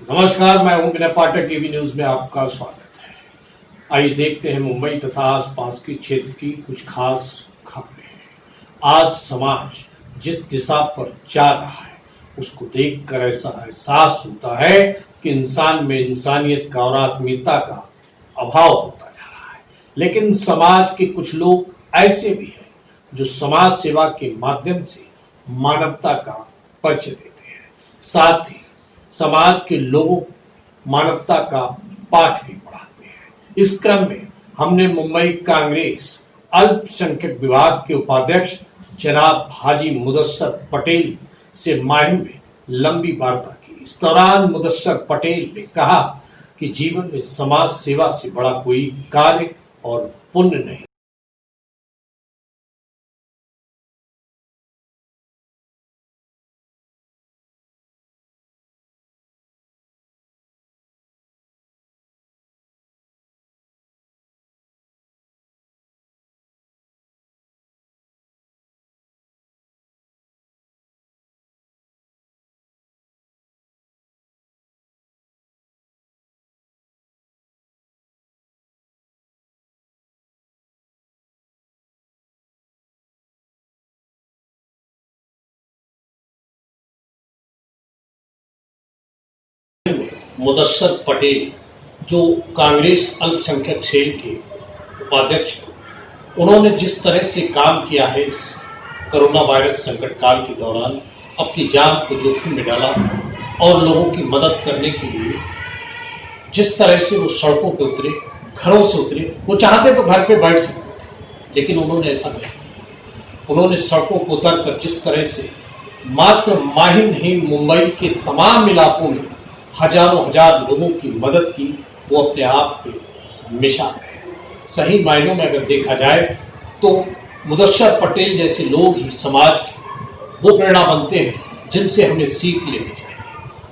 नमस्कार, मैं हूं विनय पाठक। एबी न्यूज में आपका स्वागत है। आइए देखते हैं मुंबई तथा आसपास के क्षेत्र की कुछ खास खबरें। आज समाज जिस दिशा पर जा रहा है उसको देखकर ऐसा एहसास होता है कि इंसान में इंसानियत का और आत्मीयता का अभाव होता जा रहा है। लेकिन समाज के कुछ लोग ऐसे भी हैं जो समाज सेवा के माध्यम से मानवता का परिचय देते हैं, साथ ही समाज के लोगों को मानवता का पाठ भी पढ़ाते हैं। इस क्रम में हमने मुंबई कांग्रेस अल्पसंख्यक विभाग के उपाध्यक्ष जनाब हाजी मुदस्सर पटेल से माहिम में लंबी वार्ता की। इस दौरान मुदस्सर पटेल ने कहा कि जीवन में समाज सेवा से बड़ा कोई कार्य और पुण्य नहीं। मुदस्सर पटेल जो कांग्रेस अल्पसंख्यक सेल के उपाध्यक्ष हैं, उन्होंने जिस तरह से काम किया है इस कोरोना वायरस संकट काल के दौरान, अपनी जान को जोखिम में डाला और लोगों की मदद करने के लिए जिस तरह से वो सड़कों पे उतरे, घरों से उतरे। वो चाहते तो घर पे बैठ सकते थे, लेकिन उन्होंने ऐसा नहीं किया। उन्होंने सड़कों पर उतर कर जिस तरह से मात्र माहिम नहीं, मुंबई के तमाम इलाकों में हजारों हजार लोगों की मदद की, वो अपने आप पे मिसाल है। सही मायनों में अगर देखा जाए तो मुदस्सर पटेल जैसे लोग ही समाज के वो प्रेरणा बनते हैं जिनसे हमें सीख लेनी चाहिए।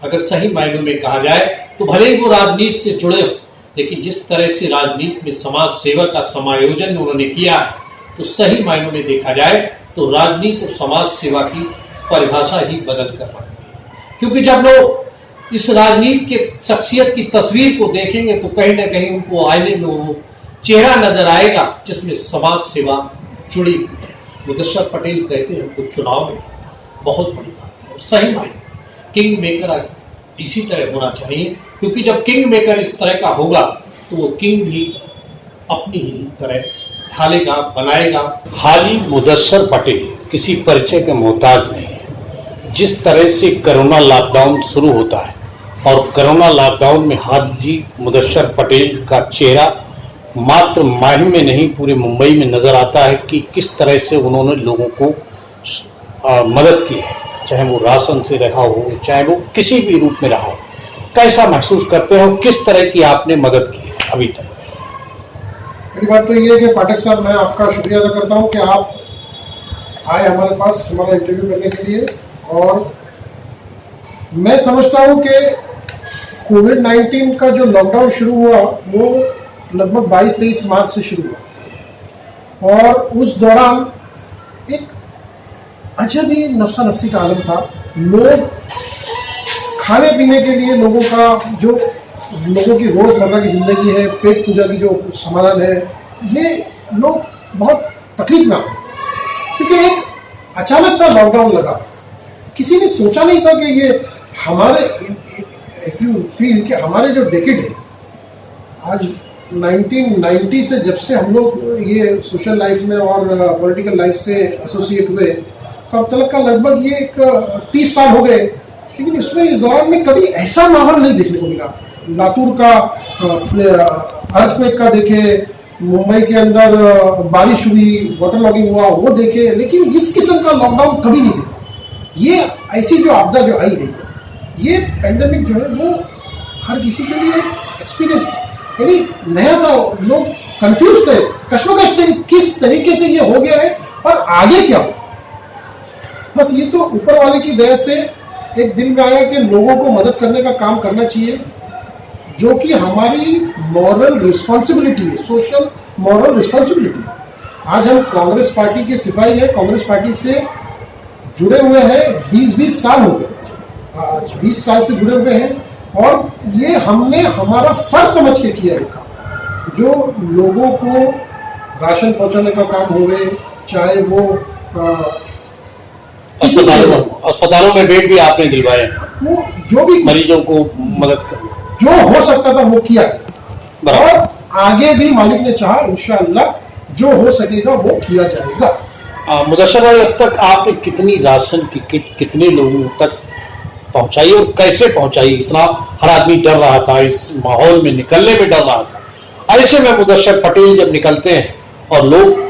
अगर सही मायनों में कहा जाए तो भले ही वो राजनीति से जुड़े हो, लेकिन जिस तरह से राजनीति में समाज सेवा का समायोजन उन्होंने किया है, तो सही मायनों में देखा जाए तो राजनीति और समाज सेवा की परिभाषा ही बदल कर रखती है। क्योंकि जब लोग इस राजनीति के शख्सियत की तस्वीर को देखेंगे तो कहीं ना कहीं उनको आईने में वो चेहरा नजर आएगा जिसमें समाज सेवा जुड़ी हुई है। मुदस्सर पटेल कहते हैं तो चुनाव में बहुत बड़ी बात है। और सही मायने किंग मेकर इसी तरह होना चाहिए, क्योंकि जब किंग मेकर इस तरह का होगा तो वो किंग भी अपनी ही तरह ढालेगा, बनाएगा। हाजी मुदस्सर पटेल किसी परिचय के मोहताज नहीं है। जिस तरह से कोरोना लॉकडाउन शुरू होता है और कोरोना लॉकडाउन में हाजी मुदस्सर पटेल का चेहरा मात्र माहिम में नहीं पूरे मुंबई में नजर आता है कि किस तरह से उन्होंने लोगों को मदद की है, चाहे वो राशन से रहा हो, चाहे वो किसी भी रूप में रहा हो। कैसा महसूस करते हो, किस तरह की आपने मदद की है अभी तक? पहली बात तो ये है कि पाठक साहब, मैं आपका शुक्रिया अदा करता हूँ कि आप आए हमारे पास हमारा इंटरव्यू करने के लिए। और मैं समझता हूँ कि कोविड-19 का जो लॉकडाउन शुरू हुआ वो लगभग 22-23 मार्च से शुरू हुआ, और उस दौरान एक अजब ही नफसा नफसी का आलम था। लोग खाने पीने के लिए, लोगों की रोजमर्रा की जिंदगी है, पेट पूजा की जो समाधान है, ये लोग बहुत तकलीफ में आ गए, क्योंकि एक अचानक सा लॉकडाउन लगा। किसी ने सोचा नहीं था कि ये हमारे, इफ यू फील कि हमारे जो डेकेड है, आज 1990 से जब से हम लोग ये सोशल लाइफ में और पॉलिटिकल लाइफ से एसोसिएट हुए, तो अब तक का लगभग ये एक 30 साल हो गए। लेकिन इसमें इस दौरान में कभी ऐसा माहौल नहीं देखने को मिला। लातूर का अर्थक्वेक का देखे, मुंबई के अंदर बारिश हुई, वाटर लॉगिंग हुआ, वो देखे, लेकिन इस किस्म का लॉकडाउन कभी नहीं देखा। ये ऐसी जो आपदा जो आई है, ये पेंडेमिक जो है वो हर किसी के लिए एक्सपीरियंस था, यानी नया था। लोग कंफ्यूज थे, कश्मकश थे, किस तरीके से ये हो गया है और आगे क्या हो। बस ये तो ऊपर वाले की दया से एक दिन में आया कि लोगों को मदद करने का काम करना चाहिए, जो कि हमारी मॉरल रिस्पॉन्सिबिलिटी है, सोशल मॉरल रिस्पॉन्सिबिलिटी। आज हम कांग्रेस पार्टी के सिपाही हैं, कांग्रेस पार्टी से जुड़े हुए हैं, 20-20 साल हो गए, आज 20 साल से जुड़े हुए हैं। और ये हमने हमारा फर्ज समझ के किया है काम। जो लोगों को राशन पहुंचाने का काम होवे, चाहे वो अस्पतालों में बेड भी आपने दिलवाए, वो जो भी मरीजों को मदद करना जो हो सकता था वो किया गया, और आगे भी मालिक ने चाहा इंशाअल्लाह जो हो सकेगा वो किया जाएगा। मुदस्सर भाई, अब तक आपने कितनी राशन की किट कितने लोगों तक पहुंचाई और कैसे पहुंचाई? इतना हर आदमी डर रहा था, इस माहौल में निकलने में डर रहा था। ऐसे में मुदस्सर पटेल जब निकलते हैं और लोग,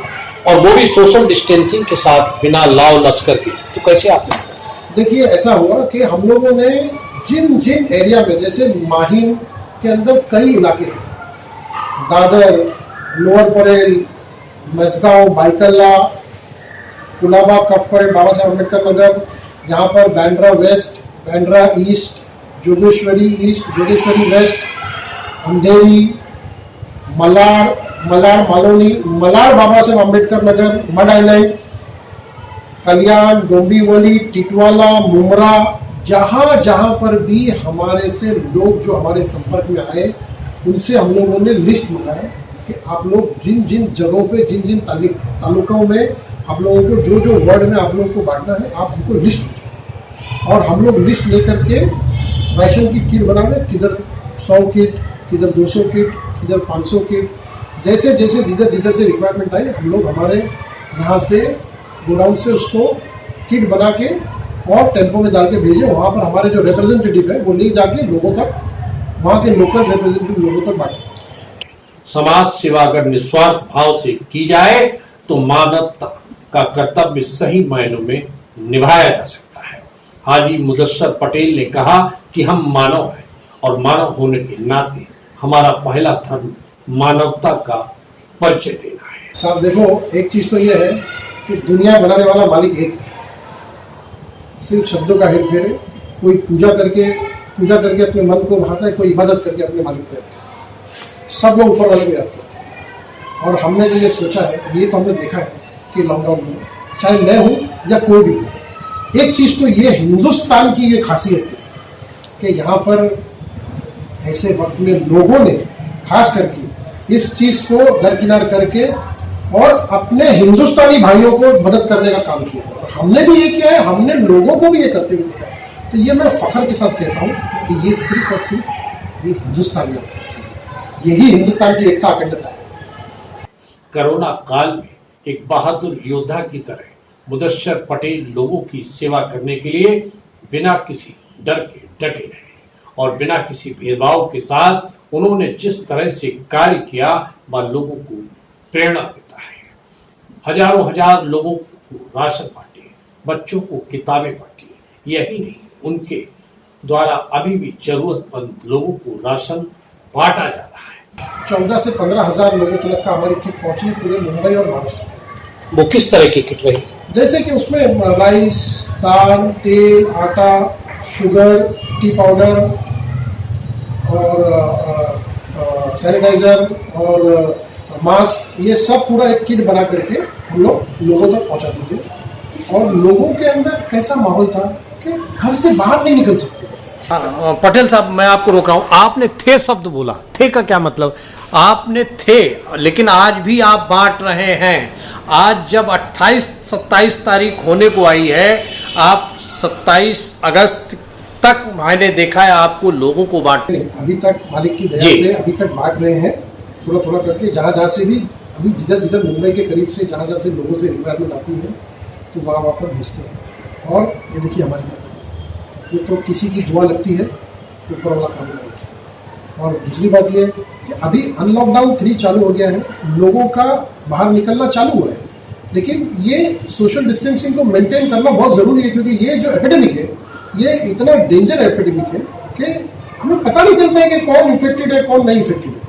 और वो भी सोशल डिस्टेंसिंग के साथ, बिना लाव लश्कर के, तो कैसे आपने? देखिए, ऐसा हुआ कि हम लोगों ने जिन जिन एरिया में, जैसे माहिम के अंदर कई इलाके हैं, Dadar, Lower Parel, Mazgaon, Byculla, Colaba, Cuff Parade, Baba Saheb Ambedkar Nagar, यहाँ पर Bandra West, Bandra East, Jogeshwari East, Jogeshwari West, Andheri, Malad, Malad Malvani, Malad Baba Saheb Ambedkar Nagar, Madh Island, Kalyan, Dombivli, Titwala, Mumbra, जहाँ जहाँ पर भी हमारे से लोग जो हमारे संपर्क में आए, उनसे हम लोगों ने लिस्ट मंगाया कि आप लोग जिन जिन जगहों पे, जिन जिन तालुकों में आप लोगों को जो जो वार्ड में आप लोगों को बांटना है, आप हमको लिस्ट दीजिए। और हम लोग लिस्ट लेकर के राशन की किट बना दें, किधर 100 किट, किधर 200 किट, किधर 500 किट, जैसे जैसे जिधर जिधर से रिक्वायरमेंट आई, हम लोग हमारे यहाँ से गोडाउन से उसको किट बना के और टेम्पो में डाल के भेजे। वहाँ पर हमारे जो रिप्रेजेंटेटिव है वो ले जाके लोगों तक, वहाँ के लोकल रिप्रेजेंटेटिव लोगों तक बांटे। समाज सेवा अगर निस्वार्थ भाव से की जाए तो मानवता का कर्तव्य सही मायनों में निभाया जा सकता है। हाजी मुदस्सर पटेल ने कहा कि हम मानव हैं और मानव होने के नाते हमारा पहला धर्म मानवता का परिचय देना है। साहब देखो, एक चीज तो यह है कि दुनिया बनाने वाला मालिक एक है, सिर्फ शब्दों का हेरफेर है। कोई पूजा करके अपने मन को भाता है, कोई इबादत करके अपने मालिक को याद करता है। सब लोग ऊपर वाले को याद करते हैं। और हमने तो ये सोचा है, ये तो हमने देखा है कि लॉकडाउन में, चाहे मैं हूँ या कोई भी हो, एक चीज़ तो ये हिंदुस्तान की ये खासियत है कि यहाँ पर ऐसे वक्त में लोगों ने खास करके इस चीज़ को दरकिनार करके और अपने हिंदुस्तानी भाइयों को मदद करने का काम किया है। और हमने भी ये किया है, हमने लोगों को भी ये करते हुए देखा है। तो ये मैं फख्र के साथ कहता हूँ कि ये सिर्फ और सिर्फ ये हिंदुस्तान में, यही हिंदुस्तान की एकता अखंडता है। कोरोना काल में एक बहादुर योद्धा की तरह मुदस्सर पटेल लोगों की सेवा करने के लिए बिना किसी डर के डटे रहे और बिना किसी भेदभाव के साथ उन्होंने जिस तरह से कार्य किया वह लोगों को प्रेरणा देता है। हजारों हजार लोगों को राशन बांटे, बच्चों को किताबें बांटी। यही नहीं, उनके द्वारा अभी भी जरूरतमंद लोगों को राशन बांटा जा रहा है। 14 से 15 हजार लोगों तक का हमारी किट पहुंची पूरे मुंबई और महाराष्ट्र। वो किस तरह की किट रही? जैसे कि उसमें राइस, दाल, तेल, आटा, शुगर, टी पाउडर और सैनिटाइजर और मास्क, ये सब पूरा एक किट बना करके हम लोग लोगों तक पहुंचा दीजिए। और लोगों के अंदर कैसा माहौल था कि घर से बाहर नहीं निकल सकते। पटेल साहब, मैं आपको रोक रहा हूँ। आपने थे शब्द बोला, थे का क्या मतलब? आपने थे, लेकिन आज भी आप बांट रहे हैं। आज जब 28-27 तारीख होने को आई है, आप 27 अगस्त तक मैंने देखा है आपको लोगों को बांटने। अभी तक मालिक की दया से अभी तक बांट रहे हैं, थोड़ा थोड़ा करके, जहाँ से भी अभी जिधर मुंबई के करीब से जहाँ से लोगों से रिक्वायरमेंट आती है तो वहाँ पर भेजते हैं। और ये देखिए हमारी, ये तो किसी की दुआ लगती है, ऊपर वाला काम कर रहा है। और दूसरी बात ये कि अभी अनलॉकडाउन 3 चालू हो गया है, लोगों का बाहर निकलना चालू हुआ है, लेकिन ये सोशल डिस्टेंसिंग को मेंटेन करना बहुत ज़रूरी है। क्योंकि ये जो एपिडेमिक है, ये इतना डेंजर एपिडेमिक है कि हमें पता नहीं चलता है कि कौन इन्फेक्टेड है, कौन नहीं इन्फेक्टेड है।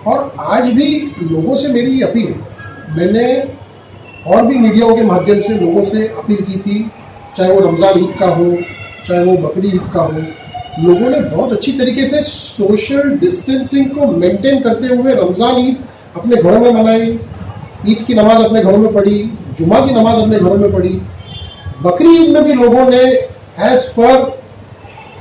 और आज भी लोगों से मेरी ये अपील है, मैंने और भी मीडियाओं के माध्यम से लोगों से अपील की थी, चाहे वो रमज़ान ईद का हो, चाहे वो बकरी ईद का हो, लोगों ने बहुत अच्छी तरीके से सोशल डिस्टेंसिंग को मेंटेन करते हुए रमज़ान ईद अपने घरों में मनाई, ईद की नमाज अपने घरों में पढ़ी, जुमा की नमाज अपने घरों में पढ़ी। बकरी ईद में भी लोगों ने एज पर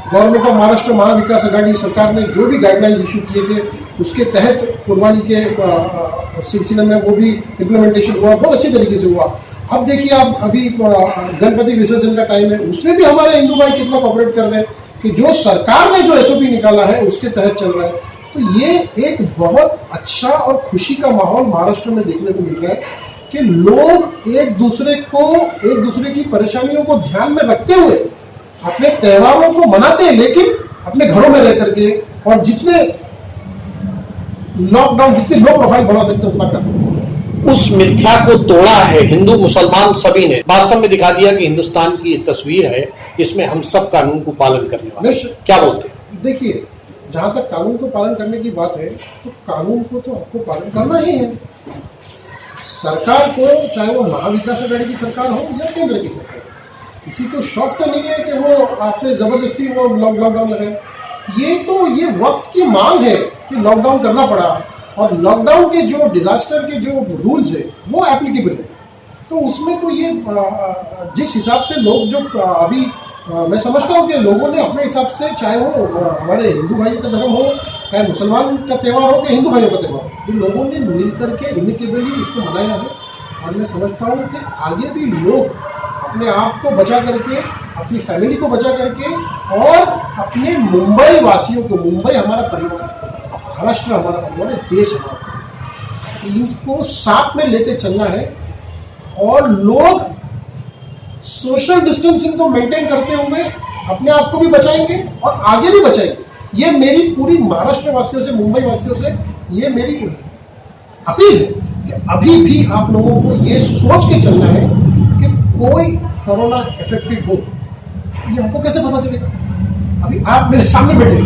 गवर्नमेंट ऑफ महाराष्ट्र महाविकास आघाड़ी सरकार ने जो भी गाइडलाइंस इशू किए थे उसके तहत कुर्बानी के सिलसिले में वो भी इम्प्लीमेंटेशन हुआ, बहुत अच्छे तरीके से हुआ। अब देखिए आप अभी गणपति विसर्जन का टाइम है, उसमें भी हमारे हिंदू भाई कितना कोऑपरेट कर रहे हैं कि जो सरकार ने जो एसओपी निकाला है उसके तहत चल रहा है। तो ये एक बहुत अच्छा और खुशी का माहौल महाराष्ट्र में देखने को मिल रहा है कि लोग एक दूसरे की परेशानियों को ध्यान में रखते हुए अपने त्योहारों को मनाते हैं, लेकिन अपने घरों में रह करके, और जितने लॉकडाउन जितने लो प्रोफाइल बना सकते हैं उतना करते हैं। उस मिथ्या को तोड़ा है हिंदू मुसलमान सभी ने, वास्तव में दिखा दिया कि हिंदुस्तान की तस्वीर है, इसमें हम सब कानून को पालन करने वाले हैं। क्या बोलते हैं? देखिए, जहां तक कानून को पालन करने की बात है तो कानून को तो आपको पालन करना ही है। सरकार को, चाहे वो महाविकास आघाड़ी की सरकार हो या केंद्र की सरकार, किसी को शौक तो नहीं है कि वो आपने जबरदस्ती वो लॉकडाउन लगाए। ये वक्त की मांग है कि लॉकडाउन करना पड़ा, और लॉकडाउन के जो डिजास्टर के जो रूल्स है वो एप्लीकेबल है। तो उसमें तो ये जिस हिसाब से लोग जो अभी मैं समझता हूँ कि लोगों ने अपने हिसाब से, चाहे वो हमारे हिंदू भाइयों का धर्म हो, चाहे मुसलमान का त्यौहार हो कि हिंदू भाइयों का त्यौहार हो, ये लोगों ने मिल करके इमिकेबली इसको मनाया है। और मैं समझता हूँ कि आगे भी लोग अपने आप को बचा करके, अपनी फैमिली को बचा करके, और अपने मुंबई वासियों को, मुंबई हमारा परिवार, महाराष्ट्र हमारा परिवार है, देश हमारा परिवार, इनको साथ में लेके चलना है। और लोग सोशल डिस्टेंसिंग को मेंटेन करते हुए अपने आप को भी बचाएंगे और आगे भी बचाएंगे। ये मेरी पूरी महाराष्ट्र वासियों से, मुंबई वासियों से ये मेरी अपील है कि अभी भी आप लोगों को ये सोच के चलना है कि कोई कोरोना इफेक्टेड हो, ये हमको कैसे पता चलेगा? अभी आप मेरे सामने बैठे,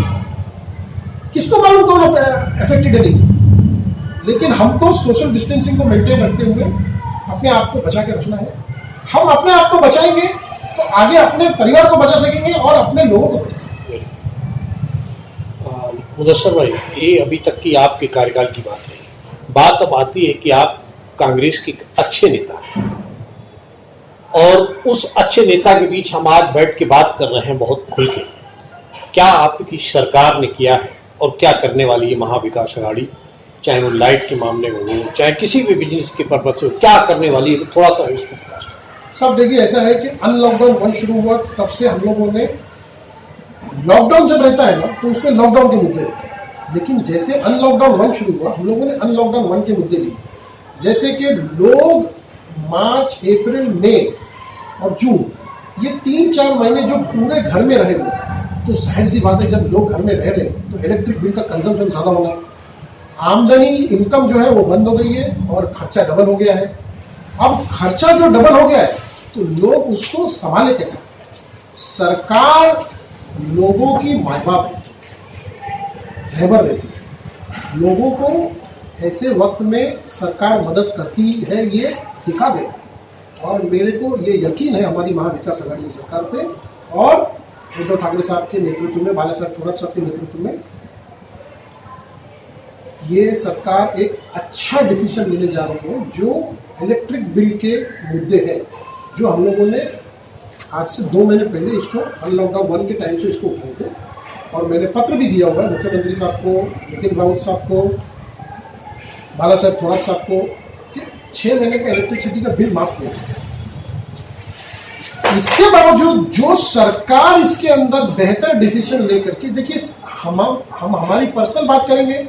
किसको मालूम कौन इफेक्टेड है नहीं? लेकिन हमको सोशल डिस्टेंसिंग को मेंटेन रखते हुए अपने आप को बचा के रखना है। हम अपने आप को बचाएंगे तो आगे अपने परिवार को बचा सकेंगे और अपने लोगों को बचा सकेंगे। मुदस्सर भाई, ये अभी तक की आपके कार्यकाल की बात है। बात अब आती है कि आप कांग्रेस के अच्छे नेता हैं, और उस अच्छे नेता के बीच हम आज बैठ के बात कर रहे हैं बहुत खुल के। क्या आपकी सरकार ने किया है और क्या करने वाली है महाविकास आघाड़ी, चाहे वो लाइट के मामले में हो, चाहे किसी भी बिजनेस के पर्पज से हो, क्या करने वाली है? थोड़ा सा इसको प्रकाश। सब देखिए, ऐसा है कि अनलॉकडाउन 1 शुरू हुआ तब से हम लोगों ने, लॉकडाउन जब रहता है ना तो उसमें लॉकडाउन के मुद्दे रहते हैं, लेकिन जैसे अनलॉकडाउन 1 शुरू हुआ हम लोगों ने अनलॉकडाउन 1 के मुद्दे लिए। जैसे कि लोग मार्च, अप्रैल, मई और जून, ये 3-4 महीने जो पूरे घर में रहे हुए, तो जाहिर सी बात है जब लोग घर में रह रहे तो इलेक्ट्रिक बिल का कंजम्पशन ज़्यादा होना, आमदनी, इनकम जो है वो बंद हो गई है और खर्चा डबल हो गया है। अब खर्चा जो डबल हो गया है तो लोग उसको संभाले कैसे? सरकार लोगों की माँ बाप रहबर रहती है, लोगों को ऐसे वक्त में सरकार मदद करती है, ये दिखा गया। और मेरे को ये यकीन है हमारी महाविकास आघाड़ी की सरकार पे और उद्धव ठाकरे साहब के नेतृत्व में, बाला साहब थोरात साहब के नेतृत्व में, ये सरकार एक अच्छा डिसीजन लेने जा रही है। जो इलेक्ट्रिक बिल के मुद्दे हैं, जो हम लोगों ने आज से 2 महीने पहले इसको अनलॉकडाउन 1 के टाइम से इसको उठाए थे, और मैंने पत्र भी दिया हुआ है मुख्यमंत्री साहब को, नितिन राउत साहब को, बाला साहब थोरात साहब को, कि 6 महीने का इलेक्ट्रिसिटी का बिल माफ किया। इसके बावजूद जो सरकार इसके अंदर बेहतर डिसीजन लेकर के, देखिए हम हमारी पर्सनल बात करेंगे,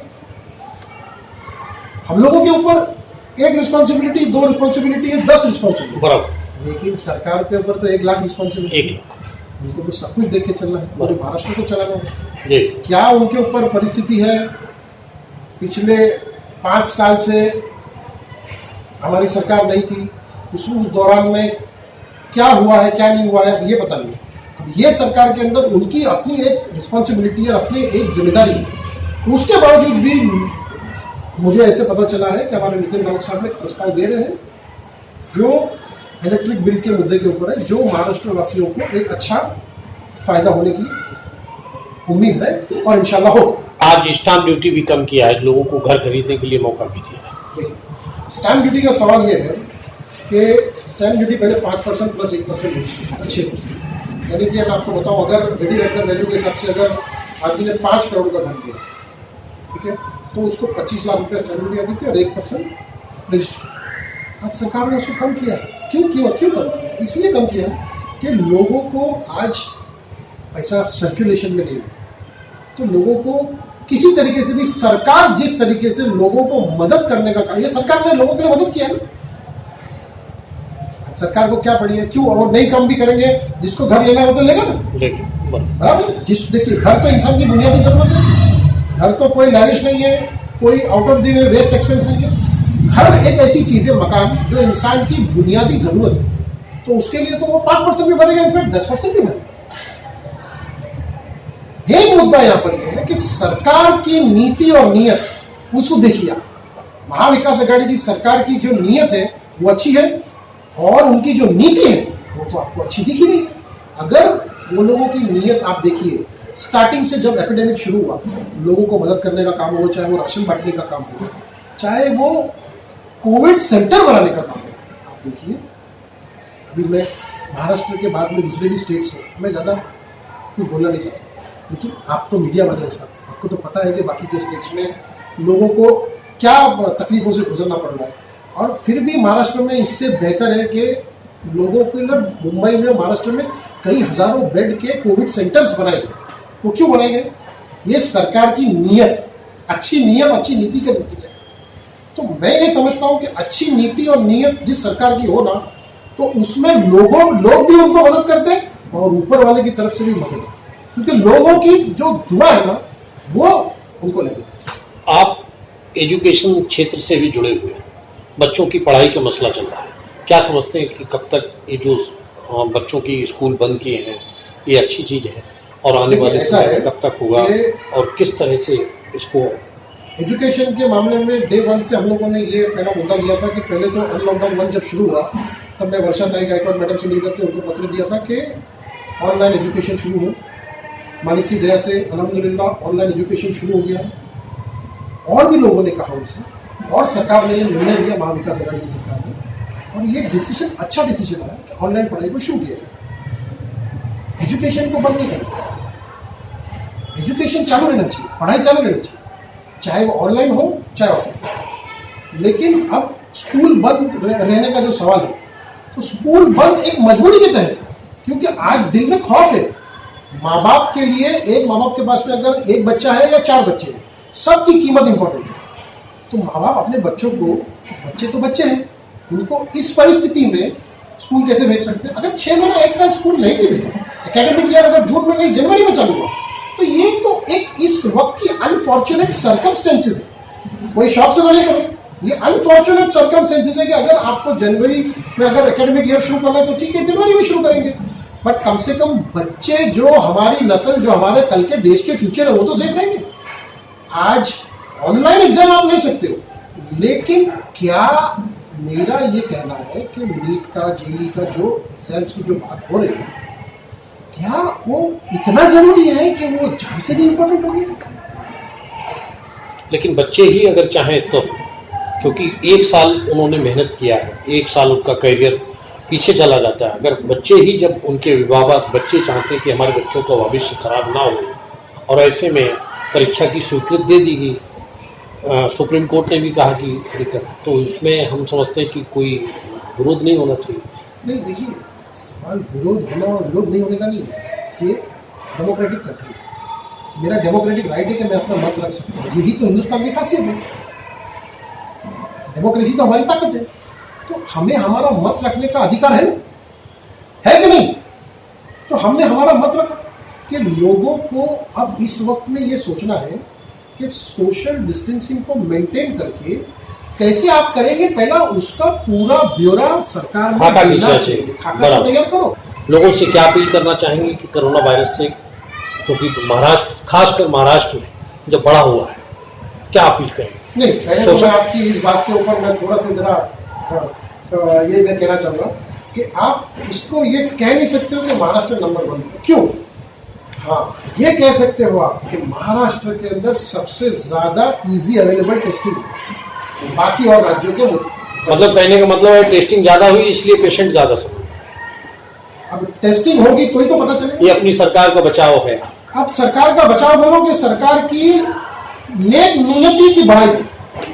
हम लोगों के ऊपर 1 रिस्पॉन्सिबिलिटी, 2 रिस्पॉन्सिबिलिटी है, 10 रिस्पॉन्सिबिलिटी बराबर, लेकिन सरकार के ऊपर तो 1 लाख रिस्पॉन्सिबिलिटी, 1 लाख, उनको तो सब कुछ देख के चलना है, पूरे महाराष्ट्र को चलाना है। क्या उनके ऊपर परिस्थिति है? पिछले 5 साल से हमारी सरकार नहीं थी, उस दौरान में क्या हुआ है क्या नहीं हुआ है ये पता नहीं। अब ये सरकार के अंदर उनकी अपनी एक रिस्पॉन्सिबिलिटी और अपनी एक जिम्मेदारी है। उसके बावजूद भी मुझे ऐसे पता चला है कि हमारे नितिन राउत साहब ने प्रस्ताव दे रहे हैं जो इलेक्ट्रिक बिल के मुद्दे के ऊपर है, जो महाराष्ट्र वासियों को एक अच्छा फायदा होने की उम्मीद है और इंशाल्लाह हो। आज स्टैंप ड्यूटी भी कम किया है, लोगों को घर खरीदने के लिए मौका भी दिया है। स्टैंप ड्यूटी का सवाल ये है कि स्टैंप ड्यूटी पहले 5% प्लस 1% 6%, यानी कि मैं आपको बताऊं, अगर रेडी रेंटल वैल्यू के हिसाब से अगर आदमी ने 5 करोड़ का घर लिया, ठीक है, तो उसको 25 लाख रुपये स्टैंड ड्यूटी आती थी और 1% रजिस्ट्री। आज सरकार ने उसको कम किया है। क्यों कम किया? इसलिए कम किया कि लोगों को आज पैसा सर्कुलेशन में नहीं है, तो लोगों को किसी तरीके से भी सरकार जिस तरीके से लोगों को मदद करने का काम, ये सरकार ने लोगों के लिए मदद किया है ना। सरकार को क्या पड़ी है, क्यों वो नहीं कम भी करेंगे, जिसको घर लेना है वो तो लेगा ना, बराबर। देखिए, घर तो इंसान की बुनियादी जरूरत है। घर तो कोई लैविश नहीं है, कोई out of the way waste expense नहीं है। घर एक ऐसी चीज है, मकान, जो इंसान की बुनियादी जरूरत है, तो उसके लिए तो वो 5% भी भरेगा, इनफैक्ट 10% भी भरेगा। एक मुद्दा यहां पर यह है कि सरकार की नीति और नियत, उसको देखिए आप। महाविकास आघाड़ी की सरकार की जो नियत है वो अच्छी है, और उनकी जो नीति है वो तो आपको अच्छी दिख ही नहीं है। अगर वो लोगों की नियत आप देखिए, स्टार्टिंग से जब एपिडेमिक शुरू हुआ, लोगों को मदद करने का काम हो, चाहे वो राशन बांटने का काम हो, चाहे वो कोविड सेंटर बनाने का काम हो, आप देखिए। अभी मैं महाराष्ट्र के बाद में दूसरे भी स्टेट्स हैं, मैं ज़्यादा कुछ बोलना नहीं चाहता, लेकिन आप तो मीडिया वाले हैं साहब, आपको तो पता है कि बाकी के स्टेट्स में लोगों को क्या तकलीफों से गुजरना पड़ रहा है। और फिर भी महाराष्ट्र में इससे बेहतर है कि लोगों के लिए मुंबई में, महाराष्ट्र में कई हजारों बेड के कोविड सेंटर्स बनाए गए। वो क्यों बनाए गए? ये सरकार की नीयत, अच्छी नीयत, अच्छी नीति का नतीजा है। तो मैं ये समझता हूँ कि अच्छी नीति और नीयत जिस सरकार की हो ना, तो उसमें लोग भी उनको मदद करते हैं और ऊपर वाले की तरफ से भी मदद, क्योंकि लोगों की जो दुआ है ना, वो उनको लगे। आप एजुकेशन क्षेत्र से भी जुड़े हुए हैं, बच्चों की पढ़ाई का मसला चल रहा है, क्या समझते हैं कि कब तक ये जो बच्चों की स्कूल बंद किए हैं ये अच्छी चीज़ है, और आने वाले समय कब तक होगा, और किस तरह से इसको? एजुकेशन के मामले में डे 1 से हम लोगों ने ये पहला मुद्दा लिया था कि पहले तो अनलॉकडाउन 1 जब शुरू हुआ, तब मैं वर्षा तारी गायकवाड़ मैडम से मिलकर के उनको पत्र दिया था कि ऑनलाइन एजुकेशन शुरू हो। मालिक की दया से अल्हम्दुलिल्लाह ऑनलाइन एजुकेशन शुरू हो गया। और भी लोगों ने कहा उनसे, और सरकार ने ये निर्णय लिया, महाविकास आघाड़ी की सरकार ने, और ये डिसीजन अच्छा डिसीजन आया कि ऑनलाइन पढ़ाई को शुरू किया गया। एजुकेशन को बंद नहीं करना, एजुकेशन चालू रहना चाहिए, पढ़ाई चालू रहनी चाहिए, चाहे वो ऑनलाइन हो चाहे ऑफलाइन। लेकिन अब स्कूल बंद रहने का जो सवाल है, तो स्कूल बंद एक मजबूरी के तहत है, क्योंकि आज दिल में खौफ है माँ बाप के लिए। एक माँ बाप के पास में अगर एक बच्चा है या 4 बच्चे हैं, सबकी कीमत इंपॉर्टेंट है। तो माँ बाप अपने बच्चों को, बच्चे तो बच्चे हैं, उनको इस परिस्थिति में स्कूल कैसे भेज सकते हैं? अगर 6 महीने 1 साल स्कूल नहीं भी भेजा, एकेडमिक ईयर अगर जून में नहीं जनवरी में चालू हुआ, तो ये तो एक इस वक्त की अनफॉर्चुनेट सर्कमस्टेंसेज है। कोई शौक से नहीं करें, ये अनफॉर्चुनेट सर्कमस्टेंसेज है कि अगर आपको जनवरी में अगर एकेडमिक ईयर शुरू करना है तो ठीक है, जनवरी में शुरू करेंगे, बट कम से कम बच्चे, जो हमारी नस्ल, जो हमारे कल के देश के फ्यूचर है, वो तो सेफ रहेंगे। आज ऑनलाइन एग्जाम आप ले सकते हो, लेकिन क्या मेरा ये कहना है कि नीट का, जेईई का जो एग्जाम्स की जो बात हो रही है, क्या वो इतना जरूरी है कि वो जान से भी इम्पोर्टेंट हो गया? लेकिन बच्चे ही अगर चाहें तो, क्योंकि 1 साल उन्होंने मेहनत किया है, 1 साल उनका करियर पीछे चला जाता है। अगर बच्चे ही, जब उनके अभिभावक बच्चे चाहते हैं कि हमारे बच्चों का भविष्य खराब ना हो, और ऐसे में परीक्षा की स्वीकृति दे दी गई, सुप्रीम कोर्ट ने भी कहा कि दिक्कत, तो इसमें हम समझते हैं कि कोई विरोध नहीं होना चाहिए। नहीं, देखिए, सवाल विरोध होना और विरोध नहीं होने का नहीं है। ये डेमोक्रेटिक कंट्री है, मेरा डेमोक्रेटिक राइट है कि मैं अपना मत रख सकता हूँ। यही तो हिंदुस्तान की खासियत है, डेमोक्रेसी तो हमारी ताकत है। तो हमें हमारा मत रखने का अधिकार है ना, है कि नहीं? तो हमने हमारा मत रखा कि लोगों को अब इस वक्त में ये सोचना है कि सोशल डिस्टेंसिंग को मेंटेन करके कैसे आप करेंगे, पहला उसका पूरा ब्यौरा सरकार में देना चाहिए। खाका तैयार करो। लोगों से क्या अपील करना चाहेंगे कि कोरोना वायरस से, क्योंकि महाराष्ट्र, खासकर महाराष्ट्र में जब बड़ा हुआ है, क्या अपील करेंगे? नहीं, पहले तो मैं आपकी इस बात के ऊपर मैं थोड़ा सा जरा ये मैं कहना चाहूँगा कि आप इसको ये कह नहीं सकते हो कि महाराष्ट्र नंबर 1 है। क्यों? हाँ, ये कह सकते हो आप कि महाराष्ट्र के अंदर सबसे ज़्यादा इजी अवेलेबल टेस्टिंग बाकी और राज्यों के मतलब कहने का मतलब है टेस्टिंग ज़्यादा हुई इसलिए पेशेंट ज़्यादा समय। अब टेस्टिंग होगी तो ही तो पता चलेगा। ये अपनी सरकार का बचाव है। अब सरकार का बचाव बोलो कि सरकार की नेक नियति की बढ़ाई।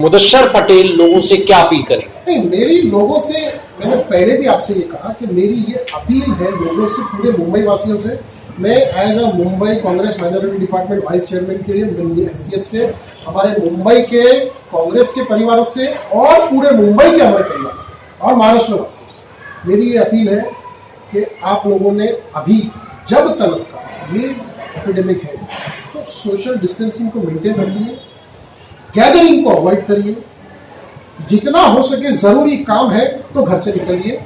मुदस्सर पटेल लोगों से क्या अपील करेंगे? नहीं, मेरी लोगों से, मैंने पहले भी आपसे ये कहा कि मेरी ये अपील है लोगों से, पूरे मुंबई वासियों से। मैं as a Mumbai Congress minority department vice chairman के लिए मेरी हैसियत से हमारे मुंबई के कांग्रेस के परिवार से और पूरे मुंबई के हमारे परिवार से और महाराष्ट्र वासियों से मेरी ये अपील है कि आप लोगों ने अभी जब तक ये एपिडेमिक है तो सोशल डिस्टेंसिंग को मेंटेन रखिए, गैदरिंग को अवॉइड करिए, जितना हो सके जरूरी काम है तो घर से निकलिए।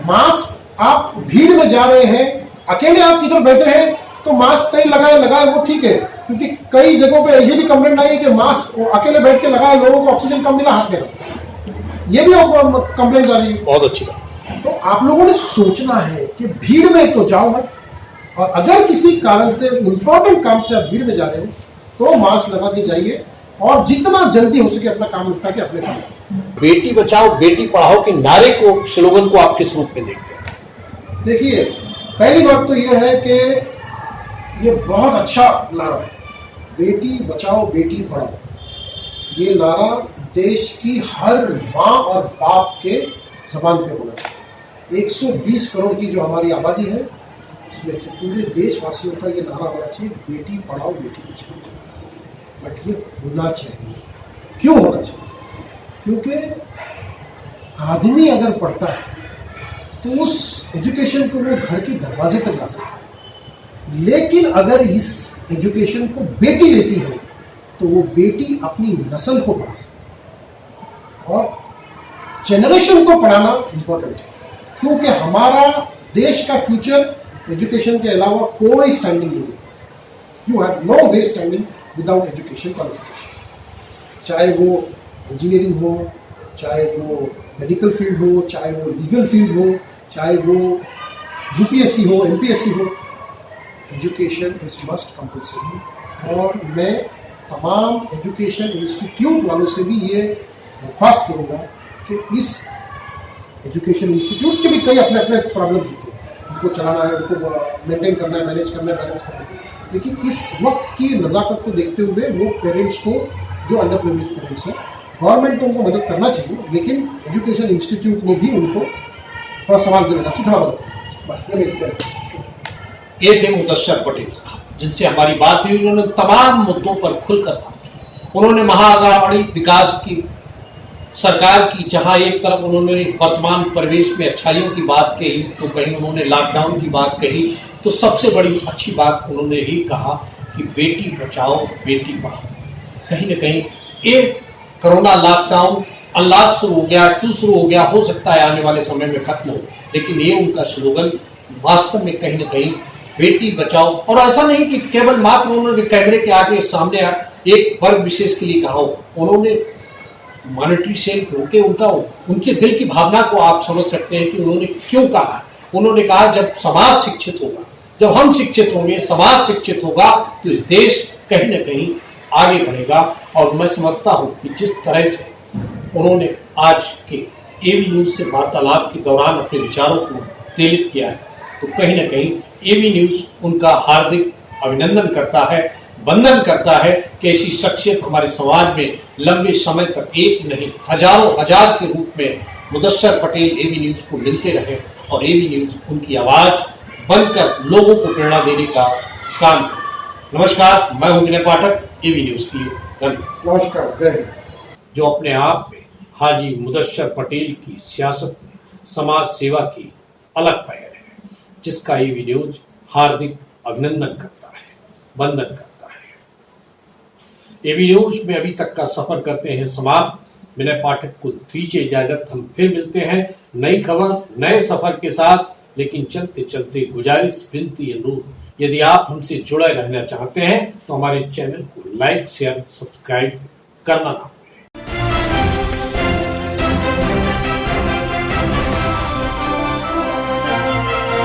मास्क, आप भीड़ में जा रहे हैं, अकेले आप किधर बैठे हैं तो मास्क नहीं लगाए वो ठीक है, क्योंकि कई जगहों पे ये भी कंप्लेंट आई है कि मास्क अकेले बैठ के लगाए लोगों को ऑक्सीजन कम मिला, हाथ में ये भी कंप्लेंट आ रही है। बहुत अच्छी बात। तो आप लोगों ने सोचना है कि भीड़ में तो जाओ मत, और अगर किसी कारण से इंपॉर्टेंट काम से आप भीड़ में जा रहे हो तो मास्क लगा के जाइए और जितना जल्दी हो सके अपना काम निपटा के अपने काम। बेटी बचाओ बेटी पढ़ाओ के नारे को, स्लोगन को आप किस रूप में देखते हैं? देखिए, पहली बात तो यह है कि ये बहुत अच्छा नारा है, बेटी बचाओ बेटी पढ़ाओ। ये नारा देश की हर माँ और बाप के जबान पे होना चाहिए। 120 करोड़ की जो हमारी आबादी है उसमें से पूरे देशवासियों का ये नारा होना चाहिए, बेटी पढ़ाओ बेटी बचाओ। बट ये होना चाहिए, क्यों होना चाहिए? क्योंकि आदमी अगर पढ़ता है तो उस एजुकेशन को वो घर के दरवाजे तक ला सकता है, लेकिन अगर इस एजुकेशन को बेटी लेती है तो वो बेटी अपनी नस्ल को पढ़ा सकती है। और जनरेशन को पढ़ाना इंपॉर्टेंट है, क्योंकि हमारा देश का फ्यूचर एजुकेशन के अलावा कोई स्टैंडिंग नहीं है। You have no way standing without education qualification, चाहे वो इंजीनियरिंग हो, चाहे वो मेडिकल फील्ड हो, चाहे वो लीगल फील्ड हो, चाहे वो यूपीएससी हो, एमपीएससी हो, एजुकेशन इज मस्ट कंपल्सरी। और मैं तमाम एजुकेशन इंस्टीट्यूट वालों से भी ये दरख्वास्त करूँगा कि इस एजुकेशन इंस्टीट्यूट के भी कई अपने अपने प्रॉब्लम्स होते हैं, उनको चलाना है, उनको मेंटेन करना है, मैनेज करना है, लेकिन इस वक्त की नज़ाकत को देखते हुए वो पेरेंट्स को, जो अंडर प्रिविलेज पेरेंट्स हैं, गवर्नमेंट तो उनको मदद करना चाहिए, लेकिन एजुकेशन इंस्टीट्यूट ने भी उनको थोड़ा सवाल करना चाहिए, थोड़ा मदद करना चाहिए। बस ये मेरी कहना है। ये थे मुदस्सर पटेल साहब, जिनसे हमारी बात हुई। उन्होंने तमाम मुद्दों पर खुलकर बात की। उन्होंने महाअगाड़ी विकास की सरकार की, जहां एक तरफ उन्होंने वर्तमान परिवेश में अच्छाइयों की बात कही तो कहीं उन्होंने लॉकडाउन की बात कही, तो सबसे बड़ी अच्छी बात उन्होंने ही कहा कि बेटी बचाओ बेटी पढ़ाओ। कहीं ना कहीं एक कोरोना लॉकडाउन अनलॉक शुरू हो गया, 2 शुरू हो गया, हो सकता है आने वाले समय में खत्म हो, लेकिन ये उनका स्लोगन वास्तव में कहीं ना कहीं बेटी बचाओ। और ऐसा नहीं कि केवल मात्र उन्होंने कैमरे के आगे सामने एक वर्ग विशेष के लिए कहा हो, उन्होंने मॉनेटरी सेल क्योंकि उनके दिल की भावना को आप समझ सकते हैं कि उन्होंने क्यों कहा। उन्होंने कहा जब समाज शिक्षित होगा, जब हम शिक्षित होंगे, समाज शिक्षित होगा, तो इस देश कहीं ना कहीं आगे बढ़ेगा। और मैं समझता हूं कि जिस तरह से उन्होंने आज के एवी न्यूज से वार्तालाप के दौरान अपने विचारों को प्रेरित किया है, तो कहीं ना कहीं एवी न्यूज उनका हार्दिक अभिनंदन करता है, वंदन करता है कि ऐसी शख्सियत हमारे समाज में लंबे समय तक एक नहीं हजारों हजार के रूप में मुदस्सर पटेल एवी न्यूज को मिलते रहे और एवी न्यूज उनकी आवाज बनकर लोगों को प्रेरणा देने का काम करे। नमस्कार, मैं हूं विनय पाठक, एवी न्यूज की नमस्कार, जय हिंद। जो अपने आप में हाजी मुदस्सर पटेल की सियासत में समाज सेवा की अलग पहल है, जिसका एवी न्यूज हार्दिक अभिनंदन करता है, वंदन करता है। एवी न्यूज में अभी तक का सफर करते हैं समाप्त। विनय पाठक को दीजिए इजाजत, हम फिर मिलते हैं नई खबर नए सफर के साथ। लेकिन चलते चलते गुजारिश, विनती, अनुरोध, यदि आप हमसे जुड़े रहना चाहते हैं तो हमारे चैनल को लाइक, शेयर, सब्सक्राइब करना ना